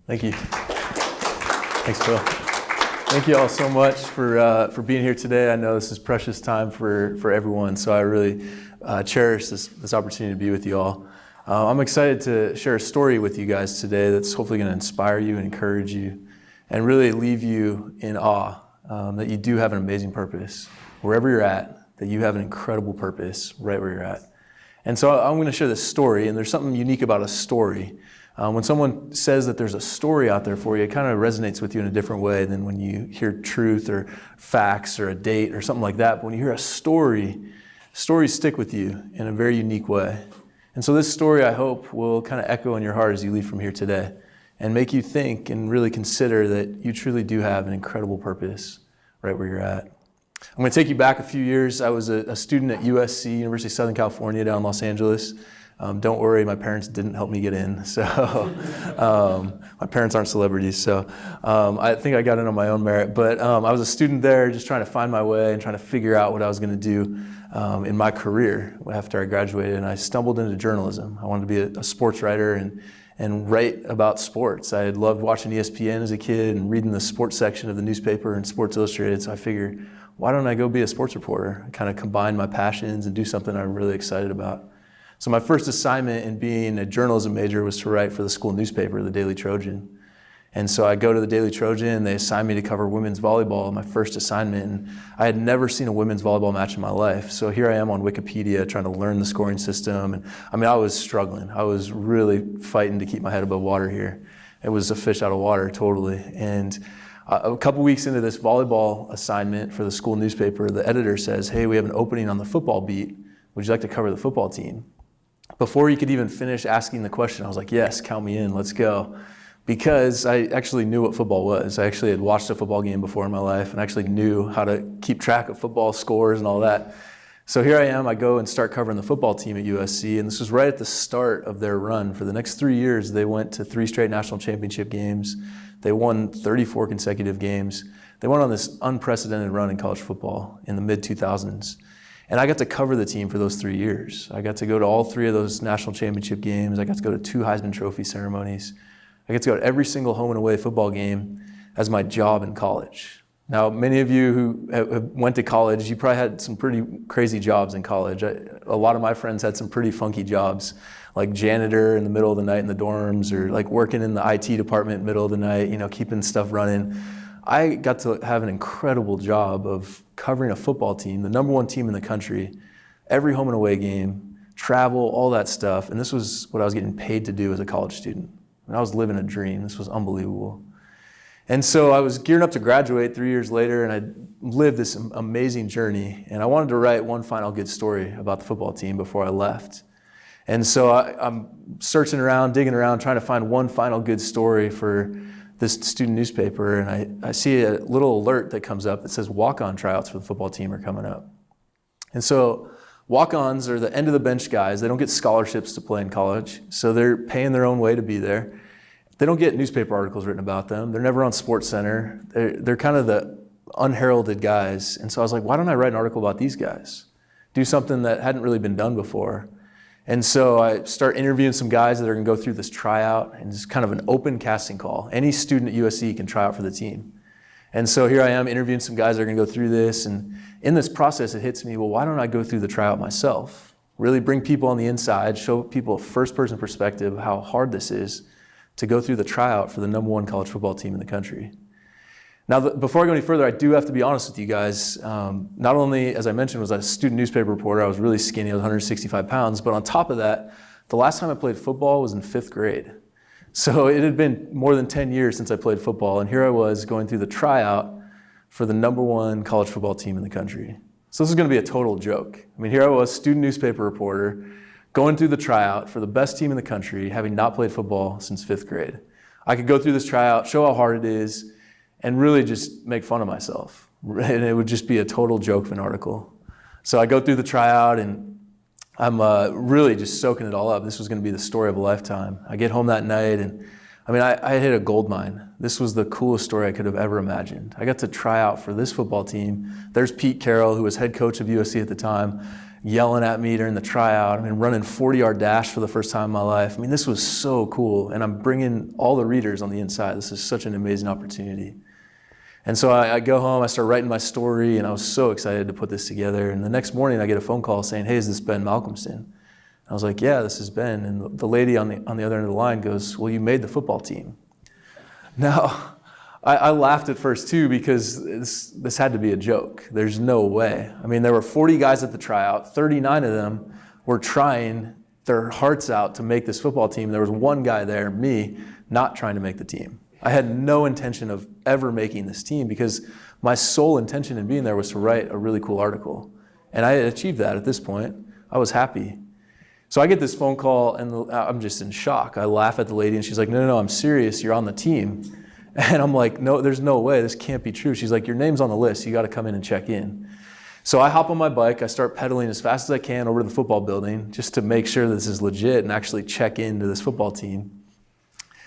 Thank you. Thanks, Phil. Thank you all so much for being here today. I know this is precious time for everyone, so I really cherish this opportunity to be with you all. I'm excited to share a story with you guys today that's hopefully going to inspire you and encourage you and really leave you in awe that you do have an amazing purpose. Wherever you're at, that you have an incredible purpose right where you're at. And so I'm going to share this story, and there's something unique about a story. When someone says that there's a story out there for you, it kind of resonates with you in a different way than when you hear truth or facts or a date or something like that. But when you hear a story, stories stick with you in a very unique way. And so this story, I hope, will kind of echo in your heart as you leave from here today and make you think and really consider that you truly do have an incredible purpose right where you're at. I'm going to take you back a few years. I was a student at USC, University of Southern California, down in Los Angeles. Don't worry, my parents didn't help me get in. So my parents aren't celebrities, so I think I got in on my own merit. But I was a student there just trying to find my way and trying to figure out what I was going to do in my career after I graduated. And I stumbled into journalism. I wanted to be a sports writer and write about sports. I had loved watching ESPN as a kid and reading the sports section of the newspaper and Sports Illustrated. So I figured, why don't I go be a sports reporter? I kind of combine my passions and do something I'm really excited about. So my first assignment in being a journalism major was to write for the school newspaper, the Daily Trojan. And so I go to the Daily Trojan, and they assigned me to cover women's volleyball, my first assignment. And I had never seen a women's volleyball match in my life. So here I am on Wikipedia trying to learn the scoring system. And I mean, I was struggling. I was really fighting to keep my head above water here. It was a fish out of water, totally. And a couple weeks into this volleyball assignment for the school newspaper, the editor says, "Hey, we have an opening on the football beat. Would you like to cover the football team?" Before he could even finish asking the question, I was like, yes, count me in, let's go. Because I actually knew what football was. I actually had watched a football game before in my life and actually knew how to keep track of football scores and all that. So here I am, I go and start covering the football team at USC, and this was right at the start of their run. For the next 3 years, they went to 3 straight national championship games. They won 34 consecutive games. They went on this unprecedented run in college football in the mid-2000s. And I got to cover the team for those 3 years. I got to go to all 3 of those national championship games. I got to go to 2 Heisman Trophy ceremonies. I got to go to every single home and away football game as my job in college. Now, many of you who went to college, you probably had some pretty crazy jobs in college. A lot of my friends had some pretty funky jobs, like janitor in the middle of the night in the dorms, or like working in the IT department in the middle of the night, keeping stuff running. I got to have an incredible job of covering a football team, the number 1 team in the country, every home and away game, travel, all that stuff. And this was what I was getting paid to do as a college student. And I was living a dream. This was unbelievable. And so I was gearing up to graduate 3 years later, and I lived this amazing journey. And I wanted to write one final good story about the football team before I left. And so I'm searching around, digging around, trying to find one final good story for this student newspaper, and I see a little alert that comes up that says walk-on tryouts for the football team are coming up. And so walk-ons are the end of the bench guys. They don't get scholarships to play in college, so they're paying their own way to be there. They don't get newspaper articles written about them. They're never on SportsCenter. They're kind of the unheralded guys. And so I was like, why don't I write an article about these guys? Do something that hadn't really been done before. And so I start interviewing some guys that are going to go through this tryout, and it's kind of an open casting call. Any student at USC can try out for the team. And so here I am interviewing some guys that are going to go through this, and in this process it hits me, well, why don't I go through the tryout myself? Really bring people on the inside, show people a first-person perspective of how hard this is to go through the tryout for the number 1 college football team in the country. Now, before I go any further, I do have to be honest with you guys. Not only, as I mentioned, was I a student newspaper reporter, I was really skinny, I was 165 pounds, but on top of that, the last time I played football was in 5th grade. So it had been more than 10 years since I played football, and here I was going through the tryout for the number 1 college football team in the country. So this is going to be a total joke. I mean, here I was, student newspaper reporter, going through the tryout for the best team in the country, having not played football since 5th grade. I could go through this tryout, show how hard it is, and really just make fun of myself. And it would just be a total joke of an article. So I go through the tryout, and I'm really just soaking it all up. This was going to be the story of a lifetime. I get home that night, and I hit a gold mine. This was the coolest story I could have ever imagined. I got to try out for this football team. There's Pete Carroll, who was head coach of USC at the time, yelling at me during the tryout. I mean, running 40-yard dash for the first time in my life. I mean, this was so cool. And I'm bringing all the readers on the inside. This is such an amazing opportunity. And so I go home, I start writing my story, and I was so excited to put this together. And the next morning I get a phone call saying, "Hey, is this Ben Malcolmson?" I was like, "Yeah, this is Ben." And the lady on the other end of the line goes, "Well, you made the football team." Now, I laughed at first too, because this had to be a joke. There's no way. I mean, there were 40 guys at the tryout. 39 of them were trying their hearts out to make this football team. There was one guy there, me, not trying to make the team. I had no intention of ever making this team, because my sole intention in being there was to write a really cool article. And I had achieved that at this point. I was happy. So I get this phone call, and I'm just in shock. I laugh at the lady, and she's like, no, I'm serious. You're on the team. And I'm like, no, there's no way. This can't be true. She's like, your name's on the list. You got to come in and check in. So I hop on my bike. I start pedaling as fast as I can over to the football building just to make sure this is legit and actually check into this football team.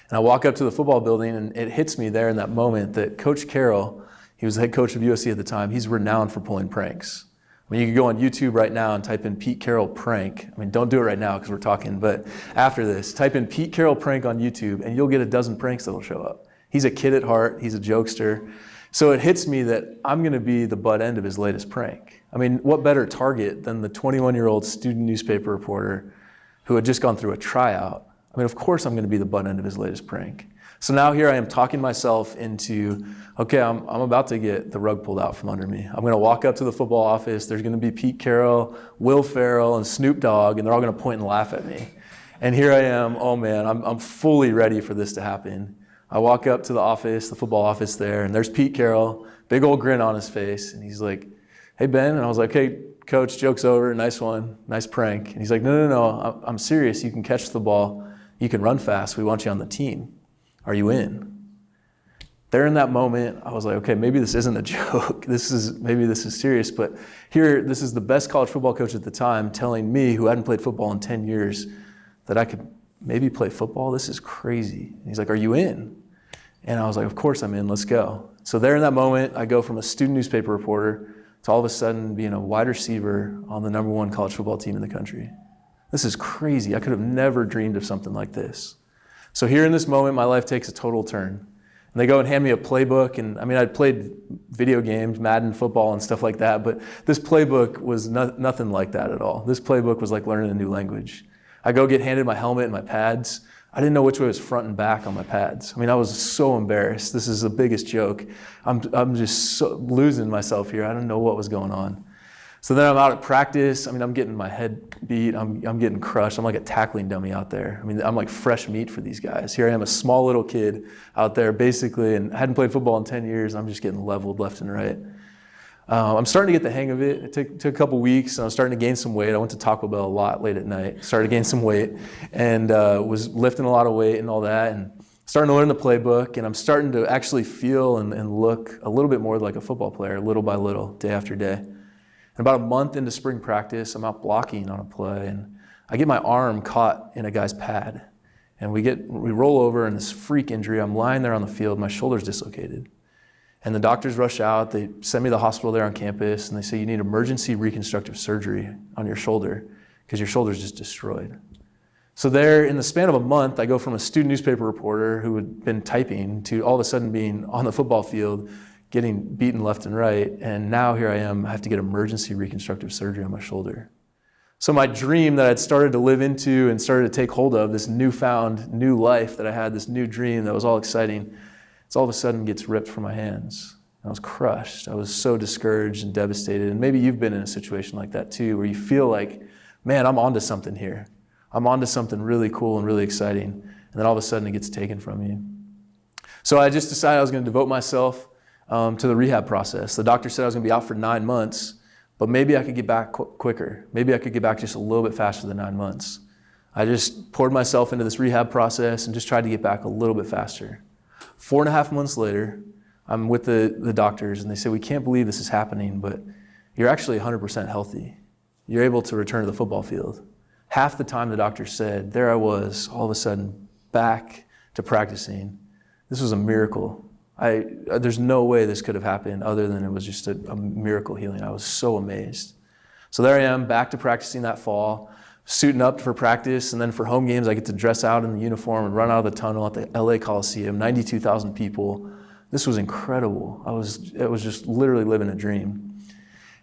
And I walk up to the football building, and it hits me there in that moment that Coach Carroll, he was the head coach of USC at the time, he's renowned for pulling pranks. I mean, you can go on YouTube right now and type in Pete Carroll prank. I mean, don't do it right now because we're talking, but after this, type in Pete Carroll prank on YouTube, and you'll get a dozen pranks that'll show up. He's a kid at heart. He's a jokester. So it hits me that I'm going to be the butt end of his latest prank. I mean, what better target than the 21-year-old student newspaper reporter who had just gone through a tryout? I mean, of course I'm going to be the butt end of his latest prank. So now here I am talking myself into, okay, I'm about to get the rug pulled out from under me. I'm going to walk up to the football office. There's going to be Pete Carroll, Will Ferrell, and Snoop Dogg, and they're all going to point and laugh at me. And here I am, oh man, I'm fully ready for this to happen. I walk up to the office, the football office there, and there's Pete Carroll, big old grin on his face, and he's like, "Hey, Ben." And I was like, "Hey, Coach, joke's over, nice one, nice prank." And he's like, No, I'm serious. You can catch the ball. You can run fast. We want you on the team. Are you in? There in that moment, I was like, okay, maybe this isn't a joke. Maybe this is serious. But here, this is the best college football coach at the time telling me, who hadn't played football in 10 years, that I could maybe play football. This is crazy. And he's like, "Are you in?" And I was like, "Of course I'm in, let's go." So there in that moment, I go from a student newspaper reporter to all of a sudden being a wide receiver on the #1 college football team in the country. This is crazy. I could have never dreamed of something like this. So here in this moment, my life takes a total turn. And they go and hand me a playbook. And I mean, I'd played video games, Madden, football, and stuff like that, but this playbook was nothing like that at all. This playbook was like learning a new language. I go get handed my helmet and my pads. I didn't know which way was front and back on my pads. I mean, I was so embarrassed. This is the biggest joke. I'm just so losing myself here. I don't know what was going on. So then I'm out at practice. I mean, I'm getting my head beat. I'm getting crushed. I'm like a tackling dummy out there. I mean, I'm like fresh meat for these guys. Here I am, a small little kid out there basically, and hadn't played football in 10 years. I'm just getting leveled left and right. I'm starting to get the hang of it. It took a couple weeks, and I was starting to gain some weight. I went to Taco Bell a lot late at night, started to gain some weight, and was lifting a lot of weight and all that, and starting to learn the playbook, and I'm starting to actually feel and look a little bit more like a football player, little by little, day after day. And about a month into spring practice, I'm out blocking on a play, and I get my arm caught in a guy's pad, and we roll over in this freak injury. I'm lying there on the field, my shoulder's dislocated. And the doctors rush out, they send me to the hospital there on campus, and they say, "You need emergency reconstructive surgery on your shoulder because your shoulder's just destroyed." So there, in the span of a month, I go from a student newspaper reporter who had been typing to all of a sudden being on the football field, getting beaten left and right, and now here I am, I have to get emergency reconstructive surgery on my shoulder. So my dream that I'd started to live into and started to take hold of, this newfound new life that I had, this new dream that was all exciting, it's all of a sudden gets ripped from my hands. I was crushed. I was so discouraged and devastated. And maybe you've been in a situation like that too, where you feel like, man, I'm onto something here. I'm onto something really cool and really exciting. And then all of a sudden it gets taken from you. So I just decided I was going to devote myself to the rehab process. The doctor said I was going to be out for 9 months, but maybe I could get back quicker. Maybe I could get back just a little bit faster than 9 months. I just poured myself into this rehab process and just tried to get back a little bit faster. 4.5 months later, I'm with the doctors, and they say, "We can't believe this is happening, but you're actually 100% healthy. You're able to return to the football field." Half the time the doctor said, there I was, all of a sudden, back to practicing. This was a miracle. There's no way this could have happened other than it was just a miracle healing. I was so amazed. So there I am, back to practicing that fall, suiting up for practice, and then for home games, I get to dress out in the uniform and run out of the tunnel at the LA Coliseum, 92,000 people. This was incredible. It was just literally living a dream.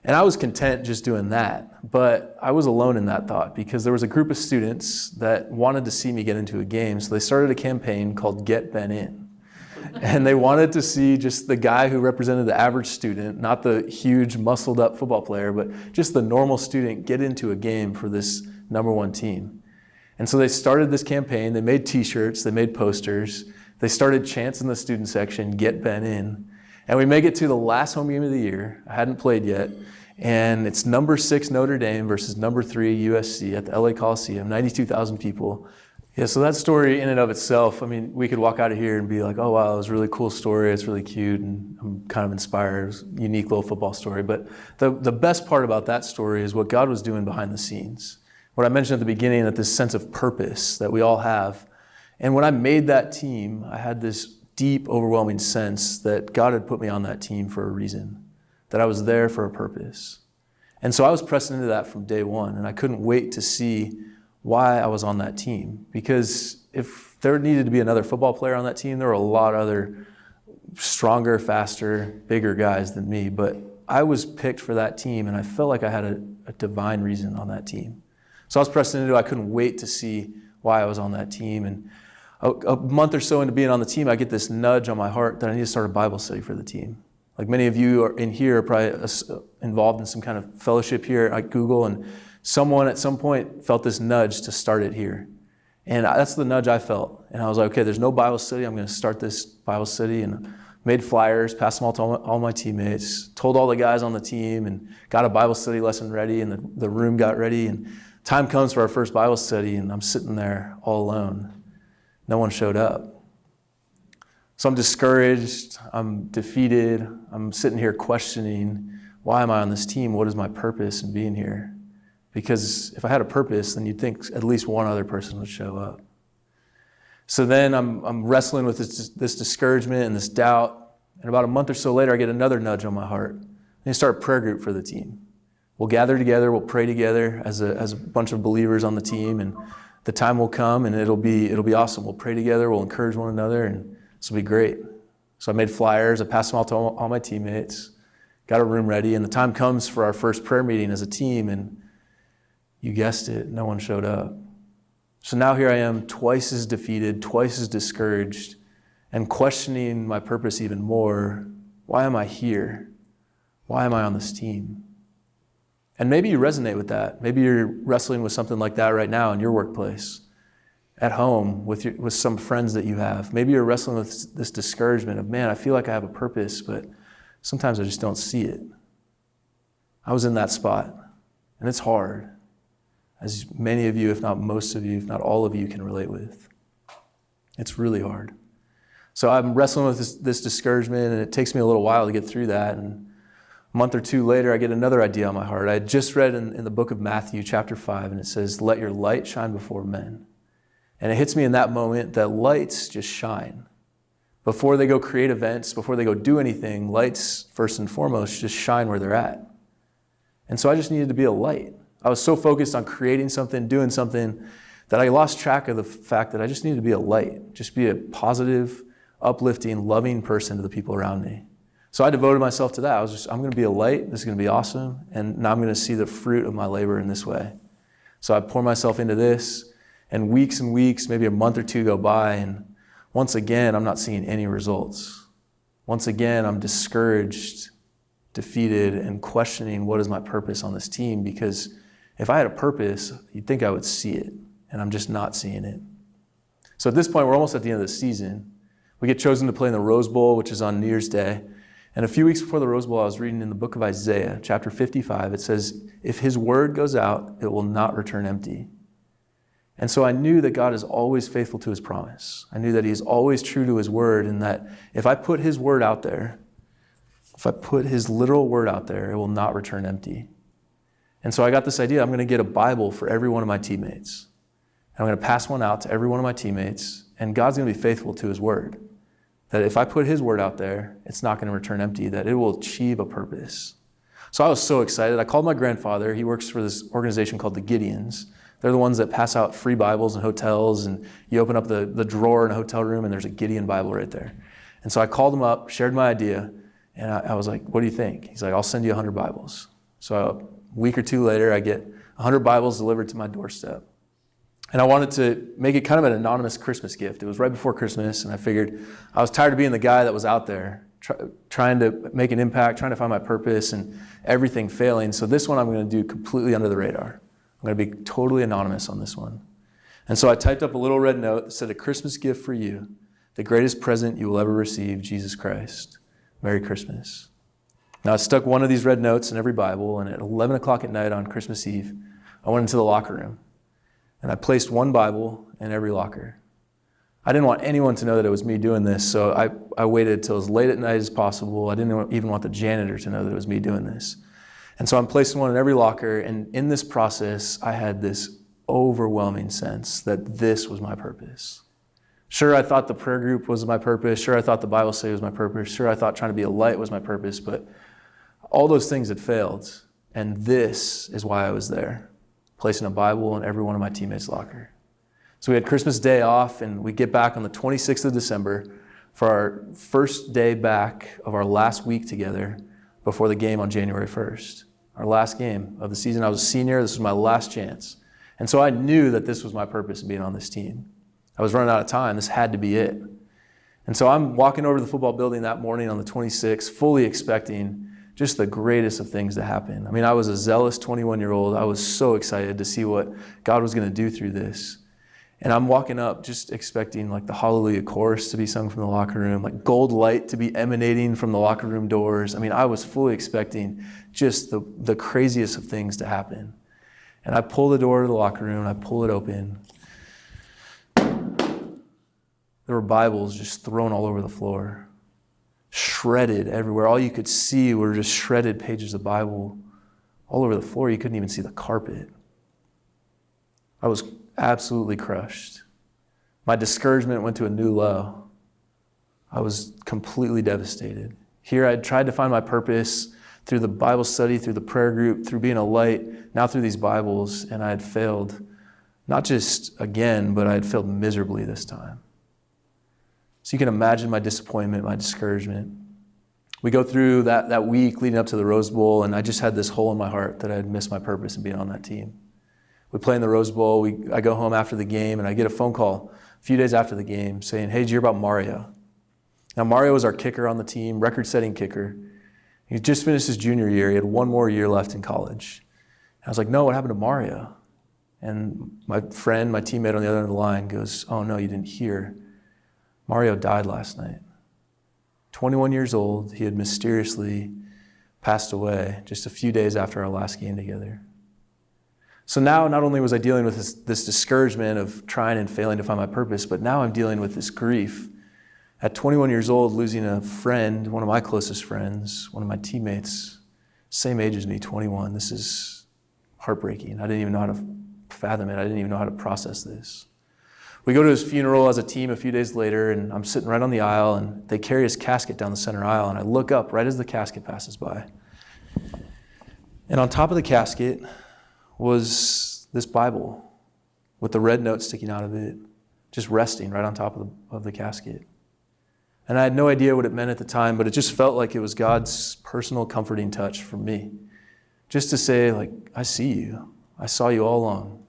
And I was content just doing that, but I was alone in that thought because there was a group of students that wanted to see me get into a game, so they started a campaign called Get Ben In. And they wanted to see just the guy who represented the average student, not the huge muscled up football player, but just the normal student get into a game for this number one team. And so they started this campaign, they made t-shirts, they made posters, they started chants in the student section, Get Ben In. And we make it to the last home game of the year. I hadn't played yet. And it's number 6 Notre Dame versus number 3 USC at the LA Coliseum, 92,000 people. Yeah, so that story in and of itself, I mean, we could walk out of here and be like, oh, wow, it was a really cool story. It's really cute, and I'm kind of inspired. It was a unique little football story. But the best part about that story is what God was doing behind the scenes. What I mentioned at the beginning, that this sense of purpose that we all have. And when I made that team, I had this deep, overwhelming sense that God had put me on that team for a reason, that I was there for a purpose. And so I was pressing into that from day one, and I couldn't wait to see why I was on that team. Because if there needed to be another football player on that team, there were a lot of other stronger, faster, bigger guys than me. But I was picked for that team, and I felt like I had a divine reason on that team. So I was pressing into it. I couldn't wait to see why I was on that team. And a month or so into being on the team, I get this nudge on my heart that I need to start a Bible study for the team. Like many of you are in here are probably involved in some kind of fellowship here at Google, and someone at some point felt this nudge to start it here. And that's the nudge I felt. And I was like, okay, there's no Bible study. I'm going to start this Bible study. And made flyers, passed them all to all my teammates, told all the guys on the team, and got a Bible study lesson ready, and the room got ready. And time comes for our first Bible study, and I'm sitting there all alone. No one showed up. So I'm discouraged, I'm defeated, I'm sitting here questioning, why am I on this team? What is my purpose in being here? Because if I had a purpose, then you'd think at least one other person would show up. So then I'm wrestling with this discouragement and this doubt, and about a month or so later, I get another nudge on my heart. And I start a prayer group for the team. We'll gather together, we'll pray together as a bunch of believers on the team, and the time will come and it'll be awesome. We'll pray together, we'll encourage one another, and this will be great. So I made flyers, I passed them all to all my teammates, got a room ready, and the time comes for our first prayer meeting as a team, and you guessed it, no one showed up. So now here I am, twice as defeated, twice as discouraged, and questioning my purpose even more. Why am I here? Why am I on this team? And maybe you resonate with that. Maybe you're wrestling with something like that right now in your workplace, at home, with some friends that you have. Maybe you're wrestling with this discouragement of, man, I feel like I have a purpose, but sometimes I just don't see it. I was in that spot, and it's hard, as many of you, if not most of you, if not all of you, can relate with. It's really hard. So I'm wrestling with this discouragement, and it takes me a little while to get through that. And a month or two later, I get another idea on my heart. I had just read in the book of Matthew, chapter 5, and it says, let your light shine before men. And it hits me in that moment that lights just shine. Before they go create events, before they go do anything, lights, first and foremost, just shine where they're at. And so I just needed to be a light. I was so focused on creating something, doing something, that I lost track of the fact that I just needed to be a light, just be a positive, uplifting, loving person to the people around me. So I devoted myself to that. I'm going to be a light. This is going to be awesome. And now I'm going to see the fruit of my labor in this way. So I pour myself into this, and weeks, maybe a month or two go by, and once again, I'm not seeing any results. Once again, I'm discouraged, defeated, and questioning what is my purpose on this team, because if I had a purpose, you'd think I would see it, and I'm just not seeing it. So at this point, we're almost at the end of the season. We get chosen to play in the Rose Bowl, which is on New Year's Day. And a few weeks before the Rose Bowl, I was reading in the book of Isaiah, chapter 55. It says, if his word goes out, it will not return empty. And so I knew that God is always faithful to his promise. I knew that he is always true to his word, and that if I put his word out there, if I put his literal word out there, it will not return empty. And so I got this idea, I'm going to get a Bible for every one of my teammates. And I'm going to pass one out to every one of my teammates, and God's going to be faithful to his word. That if I put his word out there, it's not going to return empty, that it will achieve a purpose. So I was so excited. I called my grandfather. He works for this organization called the Gideons. They're the ones that pass out free Bibles in hotels, and you open up the drawer in a hotel room and there's a Gideon Bible right there. And so I called him up, shared my idea, and I was like, what do you think? He's like, I'll send you 100 Bibles. So a week or two later, I get 100 Bibles delivered to my doorstep. And I wanted to make it kind of an anonymous Christmas gift. It was right before Christmas, and I figured I was tired of being the guy that was out there trying to make an impact, trying to find my purpose, and everything failing. So this one I'm going to do completely under the radar. I'm going to be totally anonymous on this one. And so I typed up a little red note that said, a Christmas gift for you, the greatest present you will ever receive, Jesus Christ. Merry Christmas. Now I stuck one of these red notes in every Bible, and at 11 o'clock at night on Christmas Eve, I went into the locker room, and I placed one Bible in every locker. I didn't want anyone to know that it was me doing this, so I waited till as late at night as possible. I didn't even want the janitor to know that it was me doing this. And so I'm placing one in every locker, and in this process, I had this overwhelming sense that this was my purpose. Sure, I thought the prayer group was my purpose. Sure, I thought the Bible study was my purpose. Sure, I thought trying to be a light was my purpose, but all those things had failed, and this is why I was there, placing a Bible in every one of my teammates' locker. So we had Christmas Day off, and we get back on the 26th of December for our first day back of our last week together before the game on January 1st. Our last game of the season. I was a senior. This was my last chance. And so I knew that this was my purpose of being on this team. I was running out of time. This had to be it. And so I'm walking over to the football building that morning on the 26th, fully expecting just the greatest of things to happen. I mean, I was a zealous 21-year-old. I was so excited to see what God was going to do through this. And I'm walking up just expecting like the Hallelujah chorus to be sung from the locker room, like gold light to be emanating from the locker room doors. I mean, I was fully expecting just the craziest of things to happen. And I pull the door to the locker room, and I pull it open. There were Bibles just thrown all over the floor, shredded everywhere. All you could see were just shredded pages of Bible all over the floor. You couldn't even see the carpet. I was absolutely crushed. My discouragement went to a new low. I was completely devastated. Here I'd tried to find my purpose through the Bible study, through the prayer group, through being a light, now through these Bibles, and I had failed, not just again, but I had failed miserably this time. So you can imagine my disappointment, my discouragement. We go through that week leading up to the Rose Bowl, and I just had this hole in my heart that I had missed my purpose in being on that team. We play in the Rose Bowl. I go home after the game, and I get a phone call a few days after the game saying, hey, did you hear about Mario? Now, Mario was our kicker on the team, record-setting kicker. He just finished his junior year. He had one more year left in college. And I was like, no, what happened to Mario? And my friend, my teammate on the other end of the line goes, oh, no, you didn't hear. Mario died last night. 21 years old, he had mysteriously passed away just a few days after our last game together. So now not only was I dealing with this discouragement of trying and failing to find my purpose, but now I'm dealing with this grief. At 21 years old, losing a friend, one of my closest friends, one of my teammates, same age as me, 21. This is heartbreaking. I didn't even know how to fathom it. I didn't even know how to process this. We go to his funeral as a team a few days later, and I'm sitting right on the aisle, and they carry his casket down the center aisle, and I look up right as the casket passes by. And on top of the casket was this Bible with the red note sticking out of it, just resting right on top of the casket. And I had no idea what it meant at the time, but it just felt like it was God's personal comforting touch for me. Just to say, like, I see you. I saw you all along.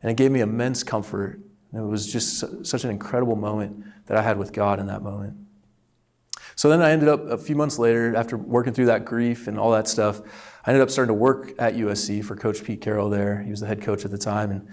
And it gave me immense comfort. And it was just such an incredible moment that I had with God in that moment. So then I ended up, a few months later, after working through that grief and all that stuff, I ended up starting to work at USC for Coach Pete Carroll there. He was the head coach at the time. And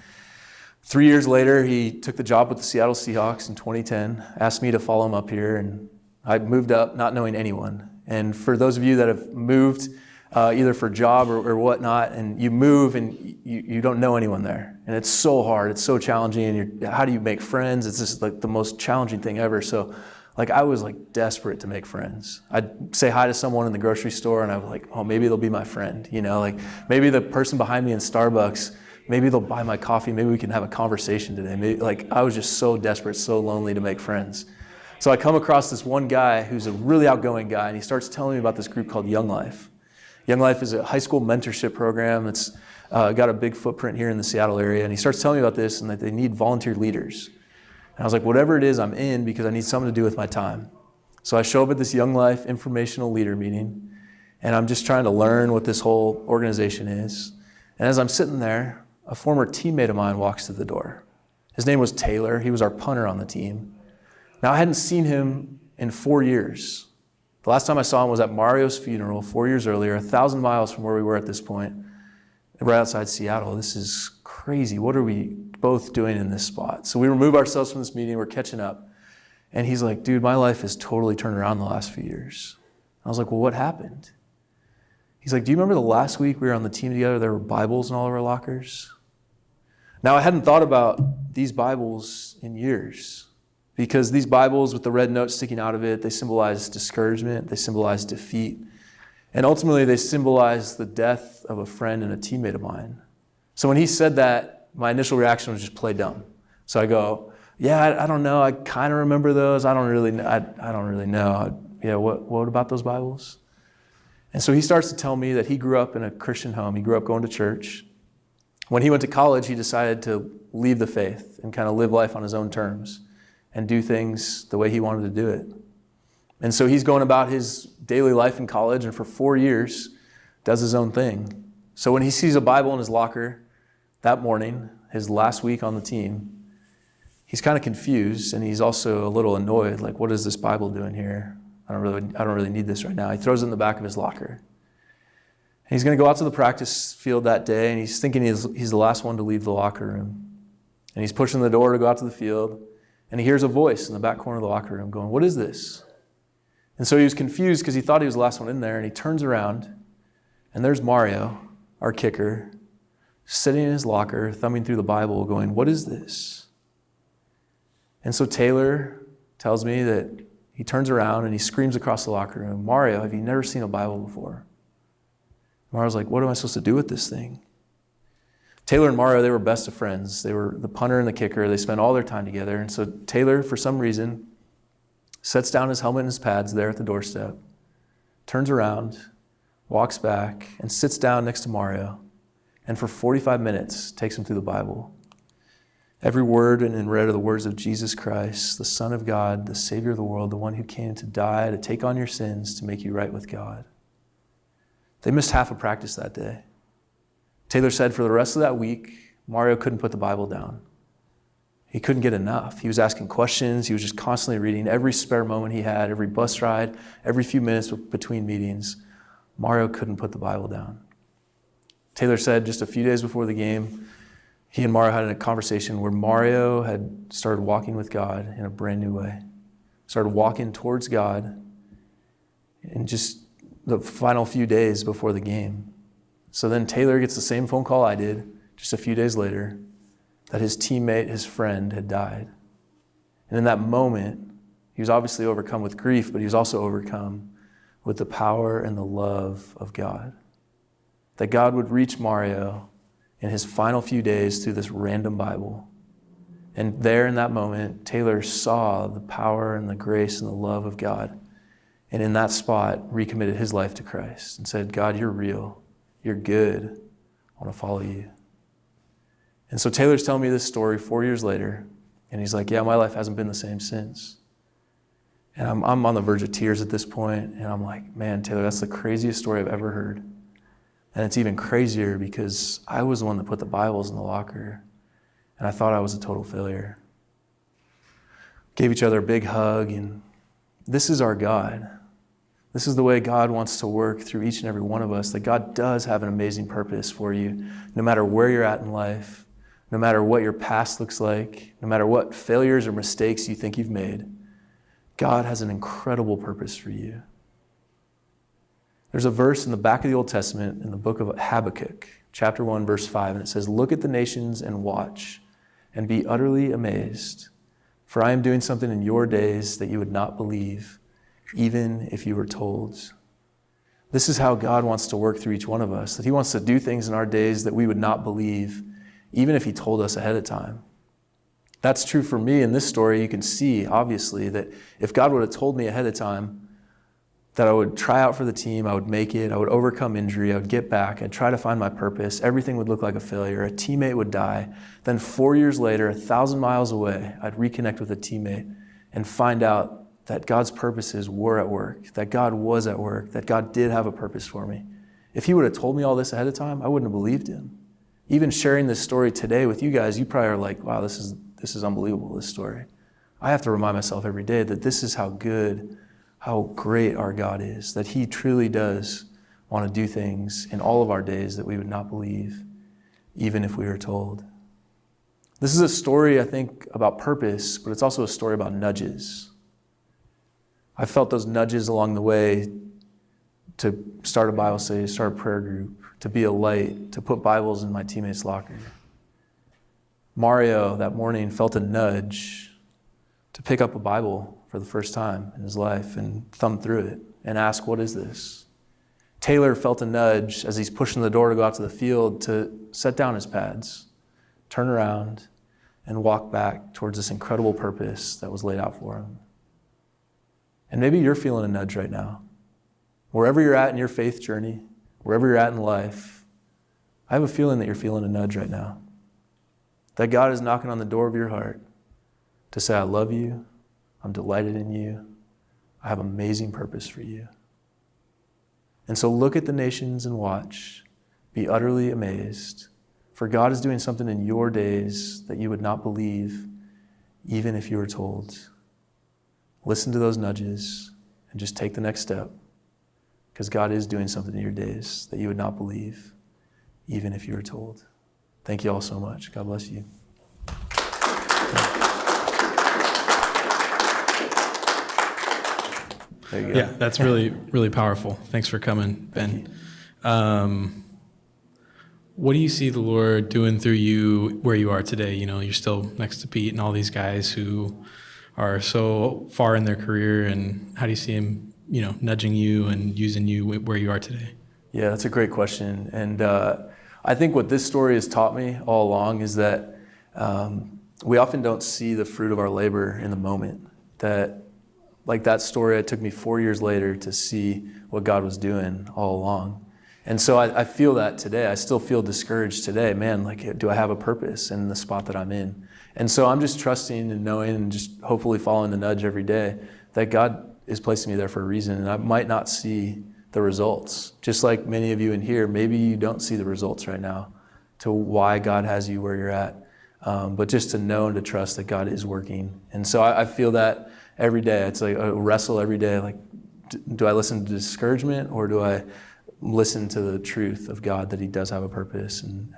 3 years later, he took the job with the Seattle Seahawks in 2010, asked me to follow him up here, and I moved up not knowing anyone. And for those of you that have moved, either for job or whatnot, and you move and you don't know anyone there. And it's so hard, it's so challenging, and how do you make friends? It's just like the most challenging thing ever. So like I was like desperate to make friends. I'd say hi to someone in the grocery store and I was like, oh, maybe they'll be my friend. You know, like maybe the person behind me in Starbucks, maybe they'll buy my coffee. Maybe we can have a conversation today. Maybe, like I was just so desperate, so lonely to make friends. So I come across this one guy who's a really outgoing guy, and he starts telling me about this group called Young Life. Young Life is a high school mentorship program that's got a big footprint here in the Seattle area. And he starts telling me about this and that they need volunteer leaders. And I was like, whatever it is, I'm in because I need something to do with my time. So I show up at this Young Life informational leader meeting, and I'm just trying to learn what this whole organization is. And as I'm sitting there, a former teammate of mine walks through the door. His name was Taylor. He was our punter on the team. Now, I hadn't seen him in 4 years. The last time I saw him was at Mario's funeral 4 years earlier, 1,000 miles from where we were at this point, right outside Seattle. This is crazy. What are we both doing in this spot? So we remove ourselves from this meeting. We're catching up. And he's like, dude, my life has totally turned around the last few years. I was like, well, what happened? He's like, do you remember the last week we were on the team together, there were Bibles in all of our lockers? Now, I hadn't thought about these Bibles in years, because these Bibles with the red note sticking out of it, they symbolize discouragement, they symbolize defeat, and ultimately they symbolize the death of a friend and a teammate of mine. So when he said that, my initial reaction was just play dumb. So I go, yeah, I don't know, I kind of remember those, I don't really know. Yeah, what about those Bibles? And so he starts to tell me that he grew up in a Christian home, he grew up going to church. When he went to college, he decided to leave the faith and kind of live life on his own terms and do things the way he wanted to do it. And so he's going about his daily life in college, and for 4 years does his own thing. So when he sees a Bible in his locker that morning, his last week on the team, he's kind of confused, and he's also a little annoyed, like, what is this Bible doing here? I don't really need this right now. He throws it in the back of his locker. And he's going to go out to the practice field that day, and he's thinking he's the last one to leave the locker room. And he's pushing the door to go out to the field, and he hears a voice in the back corner of the locker room going, what is this? And so he was confused because he thought he was the last one in there, and he turns around, and there's Mario, our kicker, sitting in his locker, thumbing through the Bible, going, what is this? And so Taylor tells me that he turns around and he screams across the locker room, Mario, have you never seen a Bible before? Mario's like, what am I supposed to do with this thing? Taylor and Mario, they were best of friends. They were the punter and the kicker. They spent all their time together. And so Taylor, for some reason, sets down his helmet and his pads there at the doorstep, turns around, walks back, and sits down next to Mario, and for 45 minutes takes him through the Bible. Every word and read are the words of Jesus Christ, the Son of God, the Savior of the world, the one who came to die, to take on your sins, to make you right with God. They missed half of practice that day. Taylor said for the rest of that week, Mario couldn't put the Bible down. He couldn't get enough. He was asking questions. He was just constantly reading. Every spare moment he had, every bus ride, every few minutes between meetings, Mario couldn't put the Bible down. Taylor said just a few days before the game, he and Mario had a conversation where Mario had started walking with God in a brand new way. Started walking towards God in just the final few days before the game. So then Taylor gets the same phone call I did just a few days later, that his teammate, his friend, had died. And in that moment, he was obviously overcome with grief, but he was also overcome with the power and the love of God. That God would reach Mario in his final few days through this random Bible. And there in that moment, Taylor saw the power and the grace and the love of God. And in that spot, recommitted his life to Christ and said, God, you're real. You're good. I want to follow you. And so Taylor's telling me this story 4 years later, and he's like, yeah, my life hasn't been the same since. And I'm on the verge of tears at this point, and I'm like, man, Taylor, that's the craziest story I've ever heard. And it's even crazier because I was the one that put the Bibles in the locker, and I thought I was a total failure. Gave each other a big hug, and this is our God. This is the way God wants to work through each and every one of us, that God does have an amazing purpose for you, no matter where you're at in life, no matter what your past looks like, no matter what failures or mistakes you think you've made. God has an incredible purpose for you. There's a verse in the back of the Old Testament in the book of Habakkuk, chapter 1, verse 5, and it says, look at the nations and watch and be utterly amazed, for I am doing something in your days that you would not believe, even if you were told. This is how God wants to work through each one of us, that he wants to do things in our days that we would not believe, even if he told us ahead of time. That's true for me in this story. You can see, obviously, that if God would have told me ahead of time, that I would try out for the team, I would make it, I would overcome injury, I would get back, I'd try to find my purpose, everything would look like a failure, a teammate would die. Then 4 years later, 1,000 miles away, I'd reconnect with a teammate and find out that God's purposes were at work, that God was at work, that God did have a purpose for me. If he would have told me all this ahead of time, I wouldn't have believed him. Even sharing this story today with you guys, you probably are like, wow, this is unbelievable, this story. I have to remind myself every day that this is how good, how great our God is, that he truly does want to do things in all of our days that we would not believe, even if we were told. This is a story, I think, about purpose, but it's also a story about nudges. I felt those nudges along the way to start a Bible study, to start a prayer group, to be a light, to put Bibles in my teammates' locker. Mario, that morning, felt a nudge to pick up a Bible for the first time in his life and thumb through it and ask, what is this? Taylor felt a nudge as he's pushing the door to go out to the field to set down his pads, turn around, and walk back towards this incredible purpose that was laid out for him. And maybe you're feeling a nudge right now. Wherever you're at in your faith journey, wherever you're at in life, I have a feeling that you're feeling a nudge right now. That God is knocking on the door of your heart to say, I love you, I'm delighted in you, I have amazing purpose for you. And so look at the nations and watch, be utterly amazed, for God is doing something in your days that you would not believe, even if you were told. Listen to those nudges and just take the next step, because God is doing something in your days that you would not believe, even if you were told. Thank you all so much. God bless you. There you go. Yeah, that's really, really powerful. Thanks for coming, Ben. What do you see the Lord doing through you where you are today? You know, you're still next to Pete and all these guys who are so far in their career, and how do you see him, you know, nudging you and using you where you are today? Yeah, that's a great question. And I think what this story has taught me all along is that we often don't see the fruit of our labor in the moment. That, like that story, it took me 4 years later to see what God was doing all along. And so I feel that today. I still feel discouraged today. Man, like, do I have a purpose in the spot that I'm in? And so I'm just trusting and knowing and just hopefully following the nudge every day that God is placing me there for a reason. And I might not see the results. Just like many of you in here, maybe you don't see the results right now to why God has you where you're at. But just to know and to trust that God is working. And so I feel that every day. It's like a wrestle every day. Like, do I listen to discouragement, or do I listen to the truth of God that he does have a purpose? And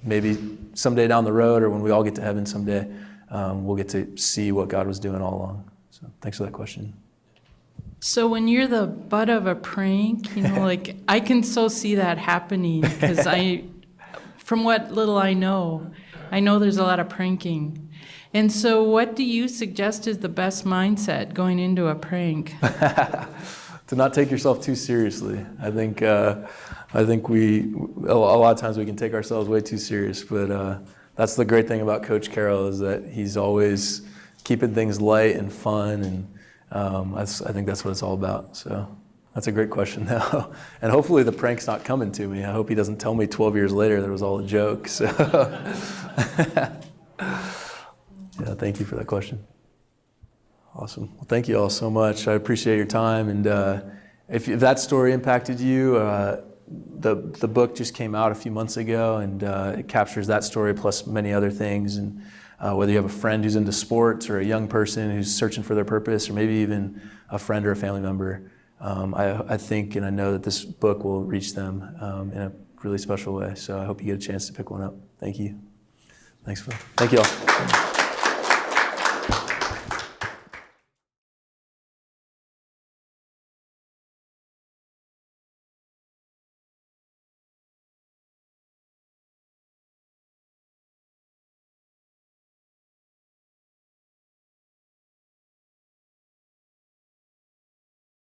maybe someday down the road, or when we all get to heaven someday, we'll get to see what God was doing all along. So thanks for that question. So when you're the butt of a prank, you know, like, I can so see that happening, because from what little I know there's a lot of pranking. And so what do you suggest is the best mindset going into a prank? To not take yourself too seriously. I think we a lot of times we can take ourselves way too serious, but that's the great thing about Coach Carroll, is that he's always keeping things light and fun, and I think that's what it's all about. So that's a great question, though. And hopefully the prank's not coming to me. I hope he doesn't tell me 12 years later that it was all a joke. So yeah, thank you for that question. Awesome. Well, thank you all so much. I appreciate your time. And if that story impacted you, the book just came out a few months ago, and it captures that story plus many other things. And whether you have a friend who's into sports, or a young person who's searching for their purpose, or maybe even a friend or a family member, I think and I know that this book will reach them in a really special way. So I hope you get a chance to pick one up. Thank you. Thank you all.